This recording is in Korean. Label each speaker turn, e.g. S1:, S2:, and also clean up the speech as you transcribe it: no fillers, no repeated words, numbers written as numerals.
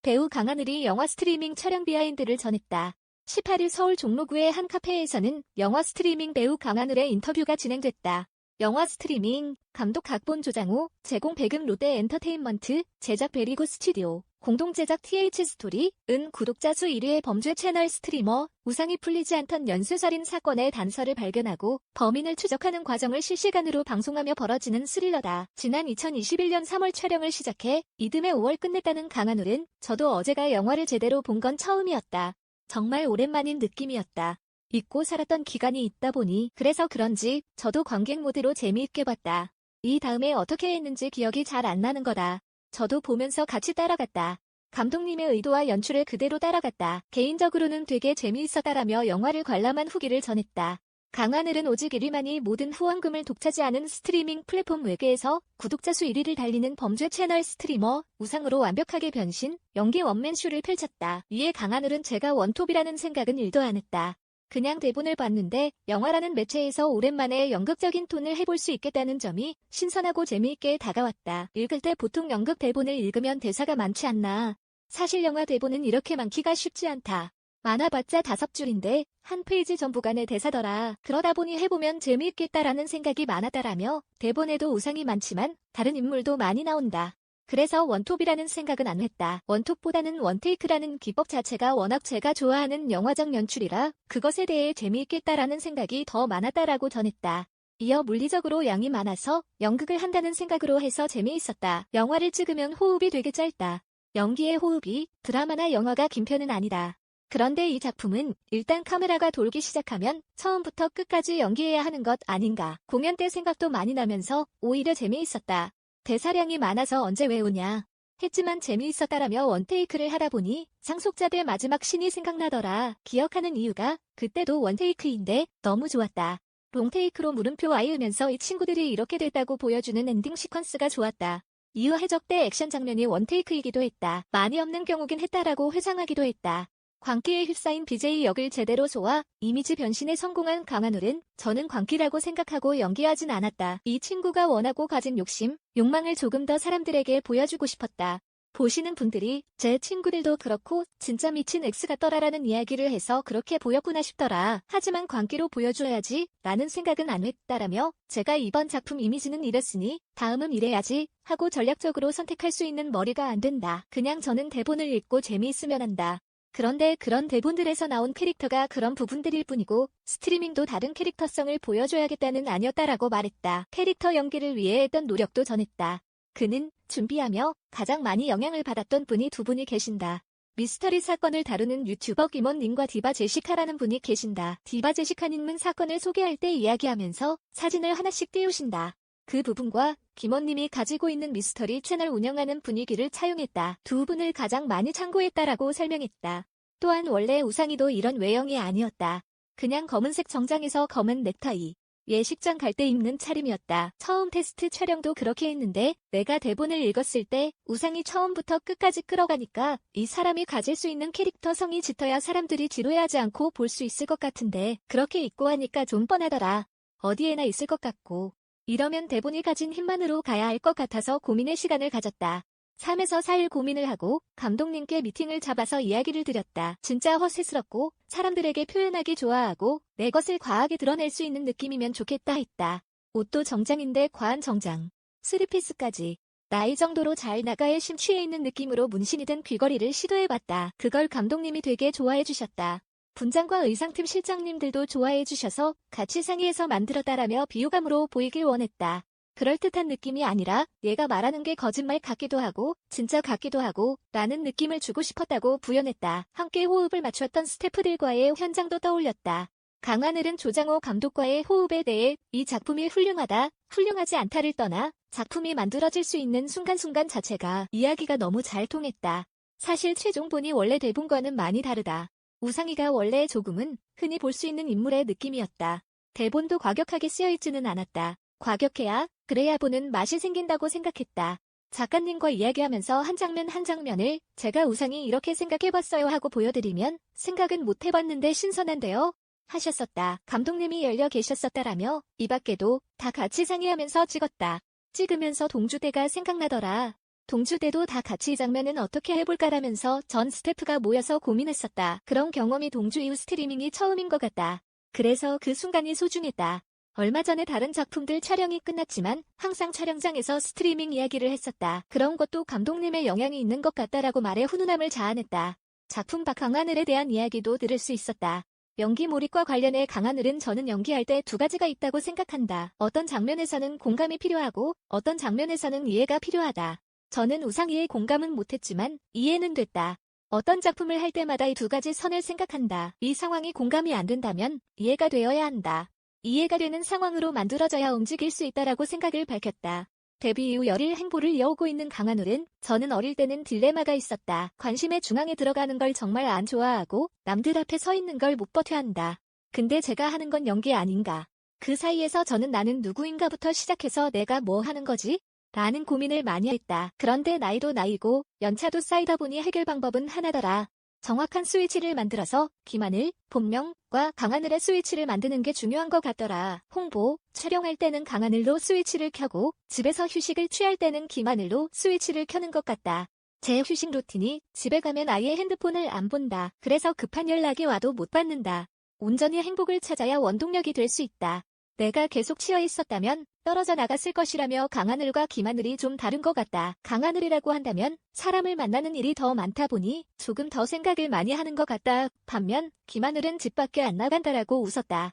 S1: 배우 강하늘이 영화 스트리밍 촬영 비하인드를 전했다. 18일 서울 종로구의 한 카페에서는 영화 스트리밍 배우 강하늘의 인터뷰가 진행됐다. 영화 스트리밍, 감독 각본 조장호, 제공 배급 롯데 엔터테인먼트, 제작 베리고 스튜디오, 공동 제작 TH 스토리, 은 구독자 수 1위의 범죄 채널 스트리머, 우상이 풀리지 않던 연쇄살인 사건의 단서를 발견하고 범인을 추적하는 과정을 실시간으로 방송하며 벌어지는 스릴러다. 지난 2021년 3월 촬영을 시작해 이듬해 5월 끝냈다는 강하늘은 저도 어제가 영화를 제대로 본 건 처음이었다. 정말 오랜만인 느낌이었다. 잊고 살았던 기간이 있다 보니 그래서 그런지 저도 관객 모드로 재미있게 봤다. 이 다음에 어떻게 했는지 기억이 잘 안 나는 거다. 저도 보면서 같이 따라갔다. 감독님의 의도와 연출을 그대로 따라갔다. 개인적으로는 되게 재미있었다라며 영화를 관람한 후기를 전했다. 강하늘은 오직 1위만이 모든 후원금을 독차지하는 스트리밍 플랫폼 외계에서 구독자 수 1위를 달리는 범죄 채널 스트리머, 우상으로 완벽하게 변신, 연기 원맨쇼를 펼쳤다. 이에 강하늘은 제가 원톱이라는 생각은 1도 안 했다. 그냥 대본을 봤는데 영화라는 매체에서 오랜만에 연극적인 톤을 해볼 수 있겠다는 점이 신선하고 재미있게 다가왔다. 읽을 때 보통 연극 대본을 읽으면 대사가 많지 않나. 사실 영화 대본은 이렇게 많기가 쉽지 않다. 많아봤자 5줄인데 한 페이지 전부간의 대사더라. 그러다 보니 해보면 재미있겠다라는 생각이 많았다라며 대본에도 우상이 많지만 다른 인물도 많이 나온다. 그래서 원톱이라는 생각은 안 했다. 원톱보다는 원테이크라는 기법 자체가 워낙 제가 좋아하는 영화적 연출이라 그것에 대해 재미있겠다라는 생각이 더 많았다라고 전했다. 이어 물리적으로 양이 많아서 연극을 한다는 생각으로 해서 재미있었다. 영화를 찍으면 호흡이 되게 짧다. 연기의 호흡이 드라마나 영화가 긴 편은 아니다. 그런데 이 작품은 일단 카메라가 돌기 시작하면 처음부터 끝까지 연기해야 하는 것 아닌가. 공연 때 생각도 많이 나면서 오히려 재미있었다. 대사량이 많아서 언제 외우냐 했지만 재미있었다라며 원테이크를 하다 보니 상속자들 마지막 씬이 생각나더라. 기억하는 이유가 그때도 원테이크인데 너무 좋았다. 롱테이크로 물음표 아이으면서 이 친구들이 이렇게 됐다고 보여주는 엔딩 시퀀스가 좋았다. 이후 해적대 액션 장면이 원테이크이기도 했다. 많이 없는 경우긴 했다라고 회상하기도 했다. 광기에 휩싸인 BJ 역을 제대로 소화, 이미지 변신에 성공한 강하늘은 저는 광기라고 생각하고 연기하진 않았다. 이 친구가 원하고 가진 욕심, 욕망을 조금 더 사람들에게 보여주고 싶었다. 보시는 분들이 제 친구들도 그렇고 진짜 미친 X 같더라라는 이야기를 해서 그렇게 보였구나 싶더라. 하지만 광기로 보여줘야지 라는 생각은 안 했다라며 제가 이번 작품 이미지는 이랬으니 다음은 이래야지 하고 전략적으로 선택할 수 있는 머리가 안 된다. 그냥 저는 대본을 읽고 재미있으면 한다. 그런데 그런 대본들에서 나온 캐릭터가 그런 부분들일 뿐이고 스트리밍도 다른 캐릭터성을 보여줘야겠다는 아니었다라고 말했다. 캐릭터 연기를 위해 했던 노력도 전했다. 그는 준비하며 가장 많이 영향을 받았던 분이 두 분이 계신다. 미스터리 사건을 다루는 유튜버 김원님과 디바 제시카라는 분이 계신다. 디바 제시카님은 사건을 소개할 때 이야기하면서 사진을 하나씩 띄우신다. 그 부분과 김원님이 가지고 있는 미스터리 채널 운영하는 분위기를 차용했다. 두 분을 가장 많이 참고했다라고 설명했다. 또한 원래 우상이도 이런 외형이 아니었다. 그냥 검은색 정장에서 검은 넥타이. 예식장 갈 때 입는 차림이었다. 처음 테스트 촬영도 그렇게 했는데 내가 대본을 읽었을 때 우상이 처음부터 끝까지 끌어가니까 이 사람이 가질 수 있는 캐릭터성이 짙어야 사람들이 지루해하지 않고 볼 수 있을 것 같은데 그렇게 입고 하니까 좀 뻔하더라. 어디에나 있을 것 같고. 이러면 대본이 가진 힘만으로 가야 할 것 같아서 고민의 시간을 가졌다. 3에서 4일 고민을 하고 감독님께 미팅을 잡아서 이야기를 드렸다. 진짜 허세스럽고 사람들에게 표현하기 좋아하고 내 것을 과하게 드러낼 수 있는 느낌이면 좋겠다 했다. 옷도 정장인데 과한 정장. 3피스까지. 나이 정도로 잘 나가에 심취해 있는 느낌으로 문신이 든 귀걸이를 시도해봤다. 그걸 감독님이 되게 좋아해 주셨다. 분장과 의상팀 실장님들도 좋아해 주셔서 같이 상의해서 만들었다라며 비호감으로 보이길 원했다. 그럴듯한 느낌이 아니라 얘가 말하는 게 거짓말 같기도 하고 진짜 같기도 하고 라는 느낌을 주고 싶었다고 부연했다. 함께 호흡을 맞추었던 스태프들과의 현장도 떠올렸다. 강하늘은 조장호 감독과의 호흡에 대해 이 작품이 훌륭하다, 훌륭하지 않다를 떠나 작품이 만들어질 수 있는 순간순간 자체가 이야기가 너무 잘 통했다. 사실 최종본이 원래 대본과는 많이 다르다. 우상이가 원래 조금은 흔히 볼 수 있는 인물의 느낌이었다. 대본도 과격하게 쓰여있지는 않았다. 과격해야 그래야 보는 맛이 생긴다고 생각했다. 작가님과 이야기하면서 한 장면 한 장면을 제가 우상이 이렇게 생각해봤어요 하고 보여드리면 생각은 못해봤는데 신선한데요? 하셨었다. 감독님이 열려 계셨었다라며 이 밖에도 다 같이 상의하면서 찍었다. 찍으면서 동주대가 생각나더라. 동주대도 다 같이 이 장면은 어떻게 해볼까라면서 전 스태프가 모여서 고민했었다. 그런 경험이 동주 이후 스트리밍이 처음인 것 같다. 그래서 그 순간이 소중했다. 얼마 전에 다른 작품들 촬영이 끝났지만 항상 촬영장에서 스트리밍 이야기를 했었다. 그런 것도 감독님의 영향이 있는 것 같다라고 말해 훈훈함을 자아냈다. 작품 밖 강하늘에 대한 이야기도 들을 수 있었다. 연기 몰입과 관련해 강하늘은 저는 연기할 때 두 가지가 있다고 생각한다. 어떤 장면에서는 공감이 필요하고 어떤 장면에서는 이해가 필요하다. 저는 우상이의 공감은 못했지만 이해는 됐다. 어떤 작품을 할 때마다 이 두 가지 선을 생각한다. 이 상황이 공감이 안 된다면 이해가 되어야 한다. 이해가 되는 상황으로 만들어져야 움직일 수 있다라고 생각을 밝혔다. 데뷔 이후 열일 행보를 이어오고 있는 강하늘은 저는 어릴 때는 딜레마가 있었다. 관심의 중앙에 들어가는 걸 정말 안 좋아하고 남들 앞에 서 있는 걸 못 버텨 한다. 근데 제가 하는 건 연기 아닌가. 그 사이에서 저는 나는 누구인가부터 시작해서 내가 뭐 하는 거지? 라는 고민을 많이 했다. 그런데 나이도 나이고 연차도 쌓이다 보니 해결 방법은 하나더라. 정확한 스위치를 만들어서 김하늘, 본명과 강하늘의 스위치를 만드는 게 중요한 것 같더라. 홍보, 촬영할 때는 강하늘로 스위치를 켜고 집에서 휴식을 취할 때는 김하늘로 스위치를 켜는 것 같다. 제 휴식 루틴이 집에 가면 아예 핸드폰을 안 본다. 그래서 급한 연락이 와도 못 받는다. 온전히 행복을 찾아야 원동력이 될 수 있다. 내가 계속 치여 있었다면 떨어져 나갔을 것이라며 강하늘과 김하늘이 좀 다른 것 같다. 강하늘이라고 한다면 사람을 만나는 일이 더 많다 보니 조금 더 생각을 많이 하는 것 같다. 반면 김하늘은 집 밖에 안 나간다라고 웃었다.